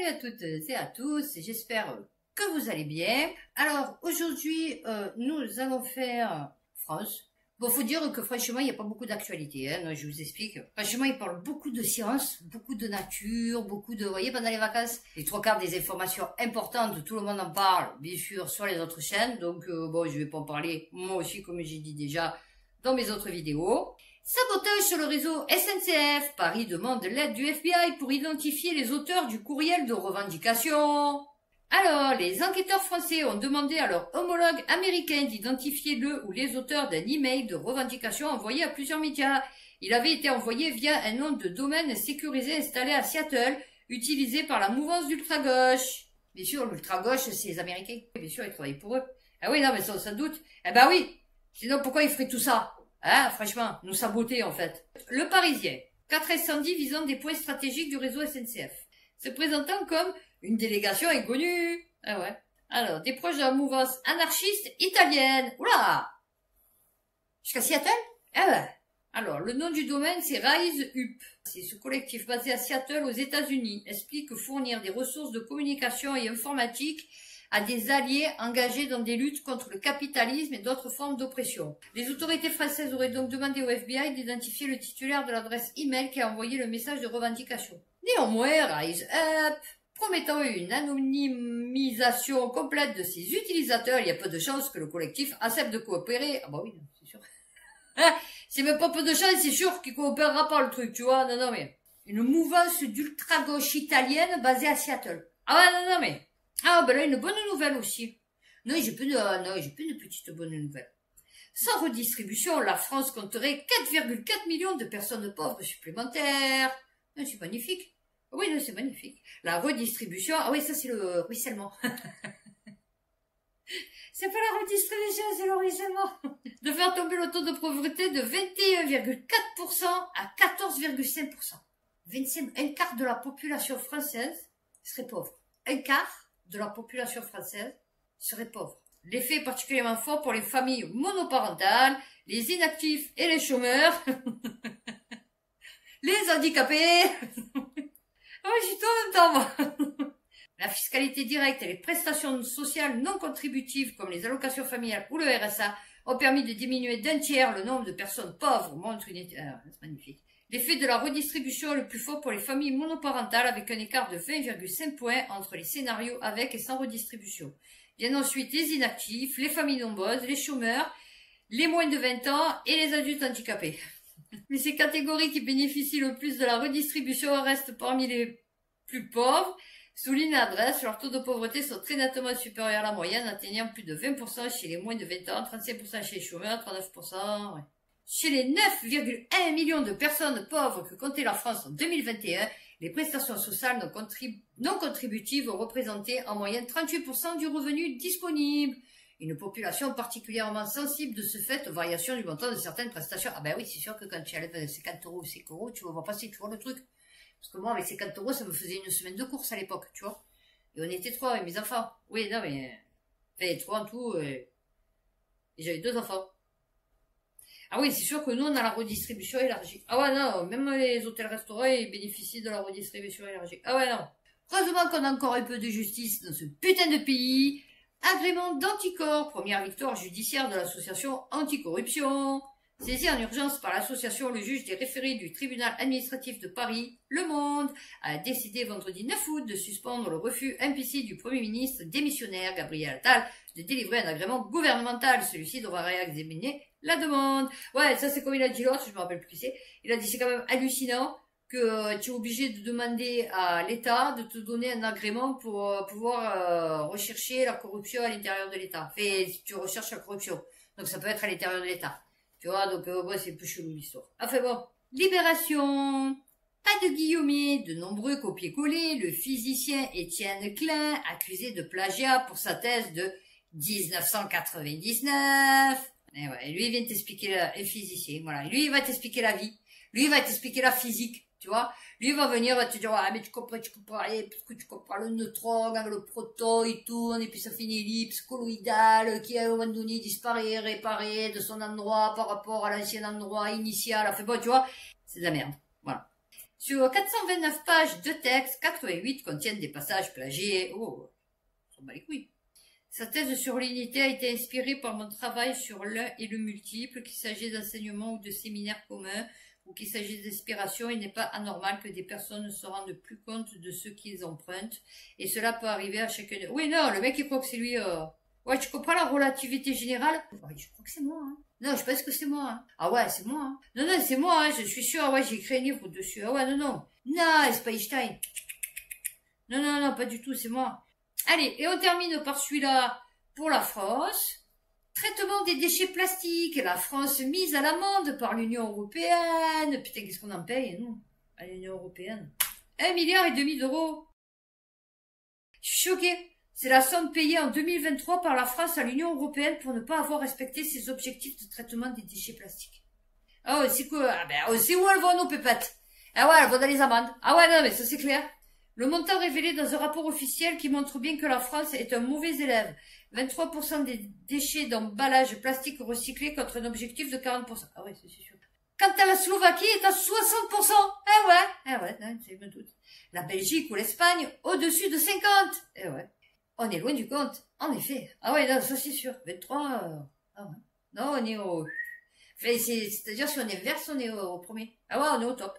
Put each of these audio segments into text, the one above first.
Salut à toutes et à tous, j'espère que vous allez bien. Alors aujourd'hui, nous allons faire France. Bon, faut dire que franchement, il n'y a pas beaucoup d'actualité, hein, non, je vous explique. Franchement, ils parlent beaucoup de science, beaucoup de nature, beaucoup de... Vous voyez, pendant les vacances, les trois quarts des informations importantes, tout le monde en parle, bien sûr, sur les autres chaînes. Donc, bon, je vais pas en parler, moi aussi, comme j'ai dit déjà, dans mes autres vidéos. Sabotage sur le réseau SNCF. Paris demande l'aide du FBI pour identifier les auteurs du courriel de revendication. Alors, les enquêteurs français ont demandé à leur homologue américain d'identifier le ou les auteurs d'un email de revendication envoyé à plusieurs médias. Il avait été envoyé via un nom de domaine sécurisé installé à Seattle, utilisé par la mouvance d'ultra-gauche. Bien sûr, l'ultra-gauche, c'est les Américains. Bien sûr, ils travaillent pour eux. Ah oui, non, mais ça, sans doute. Eh ben oui. Sinon, pourquoi ils feraient tout ça? Hein, franchement, nous saboter en fait. Le Parisien, 4 incendies visant des points stratégiques du réseau SNCF, se présentant comme une délégation inconnue. Ah ouais. Alors, des proches de la mouvance anarchiste italienne. Oula! Jusqu'à Seattle? Ah ouais. Alors, le nom du domaine, c'est Rise Up. C'est ce collectif basé à Seattle aux États-Unis. Explique fournir des ressources de communication et informatique à des alliés engagés dans des luttes contre le capitalisme et d'autres formes d'oppression. Les autorités françaises auraient donc demandé au FBI d'identifier le titulaire de l'adresse email qui a envoyé le message de revendication. Néanmoins, Rise Up, promettant une anonymisation complète de ses utilisateurs, il y a peu de chances que le collectif accepte de coopérer. Ah bah oui, c'est sûr. C'est même pas peu de chance, c'est sûr qu'il coopérera pas le truc, tu vois. Non, mais une mouvance d'ultra-gauche italienne basée à Seattle. Ah ouais, non, mais... Ah, ben là, une bonne nouvelle aussi. Non, j'ai plus de petites bonnes nouvelles. Sans redistribution, la France compterait 4,4 millions de personnes pauvres supplémentaires. C'est magnifique. Oui, non, c'est magnifique. La redistribution, ah oui, ça c'est le ruissellement. C'est pas la redistribution, c'est le ruissellement. De faire tomber le taux de pauvreté de 21,4% à 14,5%. 25, un quart de la population française serait pauvre. Un quart de la population française serait pauvre. L'effet est particulièrement fort pour les familles monoparentales, les inactifs et les chômeurs, les handicapés. Oh, je suis tout en même temps, moi. La fiscalité directe et les prestations sociales non contributives comme les allocations familiales ou le RSA ont permis de diminuer d'un tiers le nombre de personnes pauvres, montre une étude. Ah, c'est magnifique. L'effet de la redistribution est le plus fort pour les familles monoparentales avec un écart de 20,5 points entre les scénarios avec et sans redistribution. Viennent ensuite les inactifs, les familles nombreuses, les chômeurs, les moins de 20 ans et les adultes handicapés. Mais ces catégories qui bénéficient le plus de la redistribution restent parmi les plus pauvres. Souligne l'adresse, leur taux de pauvreté sont très nettement supérieurs à la moyenne, atteignant plus de 20% chez les moins de 20 ans, 35% chez les chômeurs, 39%, ouais. Chez les 9,1 millions de personnes pauvres que comptait la France en 2021, les prestations sociales non contributives ont représenté en moyenne 38% du revenu disponible. Une population particulièrement sensible de ce fait aux variations du montant de certaines prestations. Ah ben oui, c'est sûr que quand tu enlèves 50 € ou 5 €, tu vas voir passer toujours le truc. Parce que moi, avec 50 €, ça me faisait une semaine de course à l'époque, tu vois. Et on était 3 avec mes enfants. Oui, non mais... Enfin, 3 en tout, et j'avais 2 enfants. Ah oui, c'est sûr que nous, on a la redistribution élargie. Ah ouais, non, même les hôtels-restaurants, ils bénéficient de la redistribution élargie. Ah ouais, non. Heureusement qu'on a encore un peu de justice dans ce putain de pays. Agrément d'anticorps, première victoire judiciaire de l'association anticorruption. Saisi en urgence par l'association, le juge des référés du tribunal administratif de Paris, Le Monde, a décidé vendredi 9 août de suspendre le refus implicite du Premier ministre démissionnaire Gabriel Attal de délivrer un agrément gouvernemental. Celui-ci devra réexaminer la demande. Ouais, ça c'est comme il a dit l'autre, je me rappelle plus qui c'est. Il a dit c'est quand même hallucinant que tu es obligé de demander à l'État de te donner un agrément pour pouvoir rechercher la corruption à l'intérieur de l'État. Enfin, tu recherches la corruption. Donc ça peut être à l'intérieur de l'État. Tu vois, donc ouais, c'est un peu chelou l'histoire. Enfin bon. Libération. Pas de guillemets, de nombreux copier-coller, le physicien Étienne Klein, accusé de plagiat pour sa thèse de 1999. Et ouais, lui, il vient t'expliquer un physicien, voilà. Lui, il va t'expliquer la vie. Lui, il va t'expliquer la physique, tu vois. Lui, il va venir, va te dire, ah, mais tu comprends, parce que tu comprends le neutron avec le proton, il tourne, et puis ça fait une ellipse colloïdale qui, à un moment donné, disparaît, réparé de son endroit par rapport à l'ancien endroit initial. Enfin bon, tu vois, c'est de la merde. Voilà. Sur 429 pages de texte, 88 contiennent des passages plagiés. Oh, on s'en bat les couilles. Sa thèse sur l'unité a été inspirée par mon travail sur l'un et le multiple, qu'il s'agisse d'enseignements ou de séminaires communs, ou qu'il s'agisse d'inspiration. Il n'est pas anormal que des personnes ne se rendent plus compte de ce qu'ils empruntent, et cela peut arriver à chacun d'eux. Oui, non, le mec il croit que c'est lui... Ouais, tu comprends la relativité générale? Ouais, je crois que c'est moi, hein. Non, je pense que c'est moi, hein. Ah ouais, c'est moi, hein. Non, non, c'est moi, hein, je suis sûr. Ah ouais, j'ai écrit un livre dessus. Ah ouais, non, non. Non, c'est pas Einstein. Non, non, non, pas du tout, c'est moi. Allez, et on termine par celui-là pour la France. Traitement des déchets plastiques. La France mise à l'amende par l'Union européenne. Putain, qu'est-ce qu'on en paye, nous, à l'Union européenne? 1,5 milliard d'euros. Je suis choquée. C'est la somme payée en 2023 par la France à l'Union européenne pour ne pas avoir respecté ses objectifs de traitement des déchets plastiques. Ah ouais, c'est quoi? Ah ben, on sait où elles vont, nos pépettes. Ah ouais, elles vont dans les amendes. Ah ouais, non, mais ça c'est clair. Le montant révélé dans un rapport officiel qui montre bien que la France est un mauvais élève. 23% des déchets d'emballage plastique recyclés contre un objectif de 40%. Ah ouais, c'est sûr. Quant à la Slovaquie, est à 60%. Ah ouais, non, c'est me doute. La Belgique ou l'Espagne, au-dessus de 50. Eh ouais. On est loin du compte, en effet. Ah ouais, non, ça c'est sûr. 23, ah ouais. Non, on est au... Enfin, c'est-à-dire, si on inverse, on est au premier. Ah ouais, on est au top.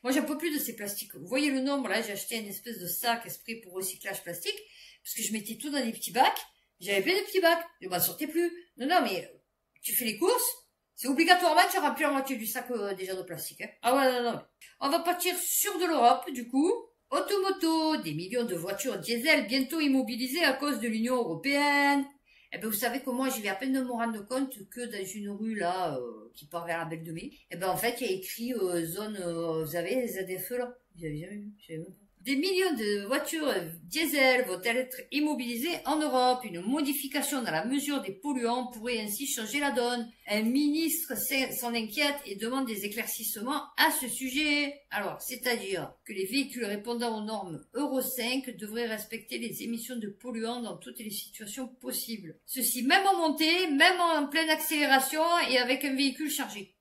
Moi, j'en peux plus de ces plastiques. Vous voyez le nombre, là, j'ai acheté une espèce de sac esprit pour recyclage plastique, parce que je mettais tout dans des petits bacs. J'avais plein de petits bacs. Je m'en sortais plus. Non, non, mais tu fais les courses, c'est obligatoirement, tu remplis la moitié du sac déjà de plastique. Hein. Ah ouais, non, non. On va partir sur de l'Europe, du coup. Automoto, des millions de voitures diesel bientôt immobilisées à cause de l'Union européenne. Eh ben, vous savez que moi, je vais à peine de me rendre compte que dans une rue, là, qui part vers la Belle de Mai, eh ben, en fait, il y a écrit, zone, vous savez, ZFE, là. J'avais jamais vu, je savais même pas. Des millions de voitures diesel vont-elles être immobilisées en Europe? Une modification dans la mesure des polluants pourrait ainsi changer la donne. Un ministre s'en inquiète et demande des éclaircissements à ce sujet. Alors, c'est-à-dire que les véhicules répondant aux normes Euro 5 devraient respecter les émissions de polluants dans toutes les situations possibles. Ceci même en montée, même en pleine accélération et avec un véhicule chargé.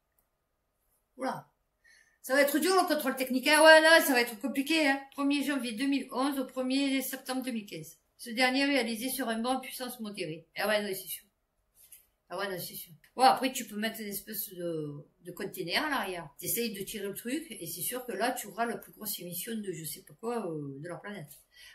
Oula. Ça va être dur le contrôle technique. Ah ouais, là, ça va être compliqué. Hein. 1er janvier 2011 au 1er septembre 2015. Ce dernier réalisé sur un banc à puissance modérée. Ah ouais, non, c'est sûr. Ah ouais, non, c'est sûr. Ouais, après, tu peux mettre une espèce de container à l'arrière. T'essayes de tirer le truc et c'est sûr que là, tu auras la plus grosse émission de je sais pas quoi de leur planète.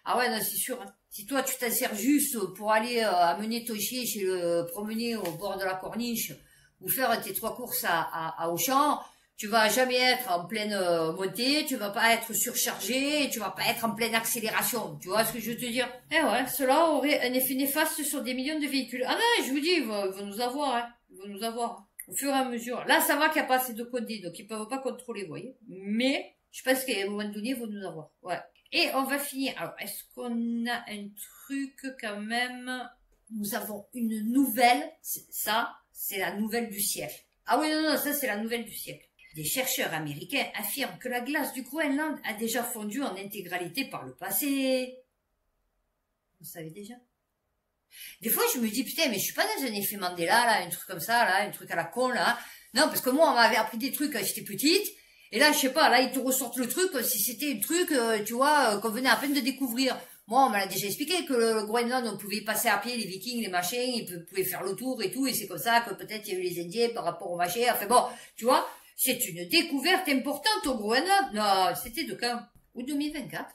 Ah ouais, non, c'est sûr. Hein. Si toi, tu t'en sers juste pour aller amener ton chien chez le promener au bord de la corniche ou faire tes 3 courses à Auchan, tu vas jamais être en pleine montée, tu vas pas être surchargé, tu vas pas être en pleine accélération. Tu vois ce que je veux te dire? Eh ouais, cela aurait un effet néfaste sur des millions de véhicules. Ah non, je vous dis, ils vont nous avoir, hein. Ils vont nous avoir. Au fur et à mesure. Là, ça va qu'il n'y a pas assez de codés, donc ils peuvent pas contrôler, vous voyez. Mais, je pense qu'à un moment donné, ils vont nous avoir. Ouais. Et on va finir. Alors, est-ce qu'on a un truc quand même? Nous avons une nouvelle. Ça, c'est la nouvelle du siècle. Ah oui, non, non, ça, c'est la nouvelle du siècle. Des chercheurs américains affirment que la glace du Groenland a déjà fondu en intégralité par le passé. Vous savez déjà? Des fois, je me dis, putain, mais je suis pas dans un effet Mandela, là, un truc comme ça, là, un truc à la con, là. Non, parce que moi, on m'avait appris des trucs quand j'étais petite. Et là, je sais pas, là, ils te ressortent le truc, si c'était un truc, tu vois, qu'on venait à peine de découvrir. Moi, on m'a déjà expliqué que le Groenland, on pouvait passer à pied, les Vikings, les machins, ils pouvaient faire le tour et tout, et c'est comme ça que peut-être il y a eu les Indiens par rapport aux machins. Enfin bon, tu vois. C'est une découverte importante au Groenland. Non, c'était de quand? Ou 2024.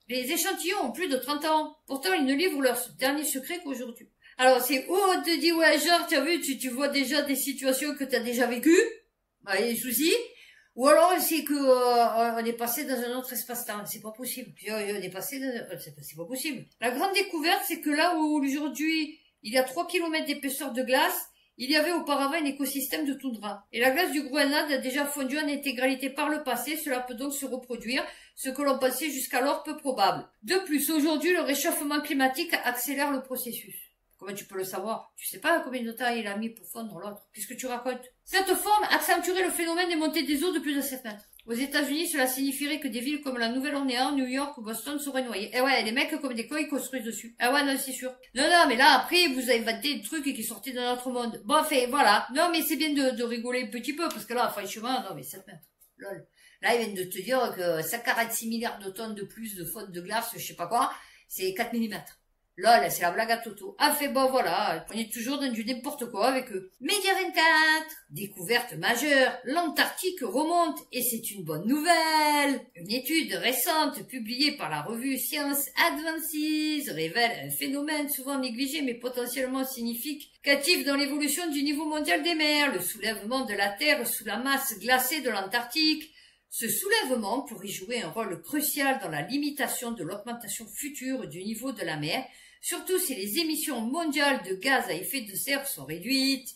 Les échantillons ont plus de 30 ans. Pourtant, ils ne livrent leur dernier secret qu'aujourd'hui. Alors, c'est où on te dit, ouais, genre, tu as vu, tu vois déjà des situations que tu as déjà vécues. Bah, il y a des soucis. Ou alors, c'est que, on est passé dans un autre espace-temps. C'est pas possible. Puis, on est passé dans, c'est pas possible. La grande découverte, c'est que là où aujourd'hui, il y a 3 km d'épaisseur de glace, il y avait auparavant un écosystème de toundra. Et la glace du Groenland a déjà fondu en intégralité par le passé, cela peut donc se reproduire, ce que l'on pensait jusqu'alors peu probable. De plus, aujourd'hui, le réchauffement climatique accélère le processus. Comment tu peux le savoir? Tu sais pas combien de temps il a mis pour fondre l'autre. Qu'est-ce que tu racontes? Cette forme accentuerait le phénomène des montées des eaux de plus de 7 mètres. Aux États-Unis, cela signifierait que des villes comme la Nouvelle-Orléans, New York ou Boston seraient noyées. Eh ouais, les mecs comme des cons, ils construisent dessus. Ah ouais, non, c'est sûr. Non, non, mais là, après, vous avez inventé des trucs qui sortaient de notre monde. Bon, enfin, voilà. Non, mais c'est bien de rigoler un petit peu, parce que là, franchement, non, mais 7 mètres. Lol. Là, ils viennent de te dire que 146 milliards de tonnes de plus de fonte de glace, je sais pas quoi, c'est 4 millimètres. Là, c'est la blague à Toto. Ah, fait bon, voilà, on est toujours dans du n'importe quoi avec eux. Média 24, découverte majeure, l'Antarctique remonte et c'est une bonne nouvelle. Une étude récente publiée par la revue Science Advances révèle un phénomène souvent négligé mais potentiellement significatif dans l'évolution du niveau mondial des mers, le soulèvement de la Terre sous la masse glacée de l'Antarctique. Ce soulèvement pourrait jouer un rôle crucial dans la limitation de l'augmentation future du niveau de la mer, surtout si les émissions mondiales de gaz à effet de serre sont réduites.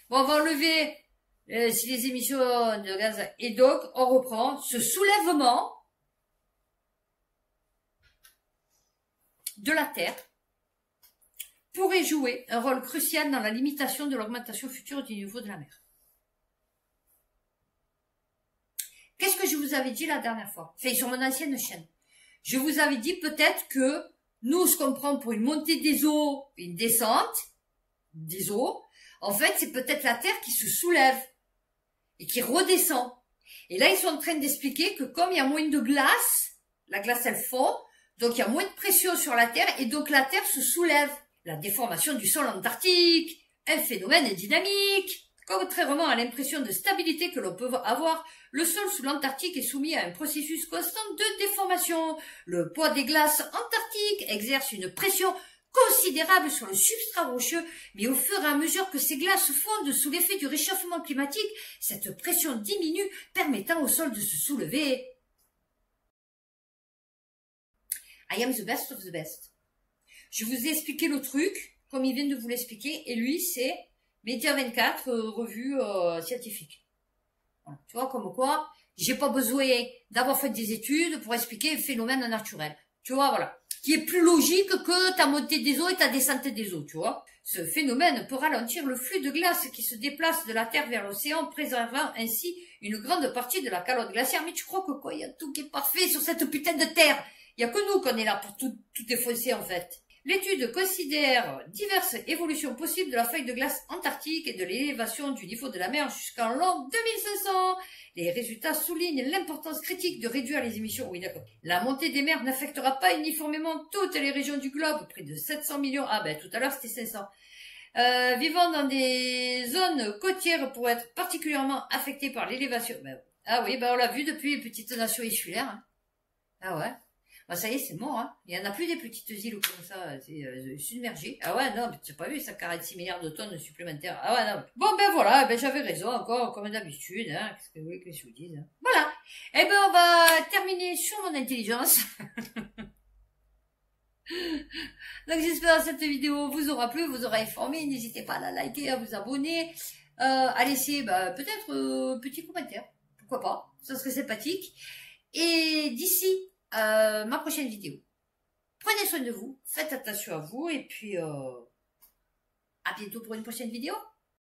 Bon, on va enlever si les émissions de gaz... Et donc, on reprend ce soulèvement de la Terre pourrait jouer un rôle crucial dans la limitation de l'augmentation future du niveau de la mer. Qu'est-ce que je vous avais dit la dernière fois? Enfin, sur mon ancienne chaîne. Je vous avais dit peut-être que nous, ce qu'on prend pour une montée des eaux, une descente des eaux, en fait, c'est peut-être la Terre qui se soulève et qui redescend. Et là, ils sont en train d'expliquer que comme il y a moins de glace, la glace, elle fond, donc il y a moins de pression sur la Terre et donc la Terre se soulève. La déformation du sol antarctique, un phénomène dynamique. Contrairement à l'impression de stabilité que l'on peut avoir, le sol sous l'Antarctique est soumis à un processus constant de déformation. Le poids des glaces antarctiques exerce une pression considérable sur le substrat rocheux, mais au fur et à mesure que ces glaces fondent sous l'effet du réchauffement climatique, cette pression diminue, permettant au sol de se soulever. I am the best of the best. Je vous ai expliqué le truc, comme il vient de vous l'expliquer, et lui, c'est Média 24, revue scientifique. Voilà. Tu vois, comme quoi, j'ai pas besoin d'avoir fait des études pour expliquer un phénomène naturel. Tu vois, voilà. Qui est plus logique que ta montée des eaux et ta descente des eaux, tu vois. Ce phénomène peut ralentir le flux de glace qui se déplace de la Terre vers l'océan, préservant ainsi une grande partie de la calotte glaciaire. Mais tu crois que quoi, il y a tout qui est parfait sur cette putain de Terre. Il y a que nous qu'on est là pour tout effacer, en fait. L'étude considère diverses évolutions possibles de la feuille de glace antarctique et de l'élévation du niveau de la mer jusqu'en l'an 2500. Les résultats soulignent l'importance critique de réduire les émissions. Oui, d'accord. La montée des mers n'affectera pas uniformément toutes les régions du globe. Près de 700 millions. Ah ben, tout à l'heure, c'était 500. Vivant dans des zones côtières pour être particulièrement affectées par l'élévation. Ben, ah oui, ben on l'a vu depuis les petites nations insulaires. Hein. Ah ouais. Ah, ça y est, c'est mort, hein. Il y en a plus des petites îles comme ça, c'est submergé. Ah ouais, non, tu n'as pas vu, ça 46 milliards de tonnes supplémentaires. Ah ouais, non. Bon, ben voilà, ben j'avais raison, encore, comme d'habitude, hein. Qu'est-ce que vous voulez que je vous dise, hein. Voilà. Eh ben, on va terminer sur mon intelligence. Donc, j'espère que cette vidéo vous aura plu, vous aura informé. N'hésitez pas à la liker, à vous abonner, à laisser, peut-être, petit commentaire. Pourquoi pas? Ça serait sympathique. Et d'ici, ma prochaine vidéo. Prenez soin de vous, faites attention à vous et puis à bientôt pour une prochaine vidéo.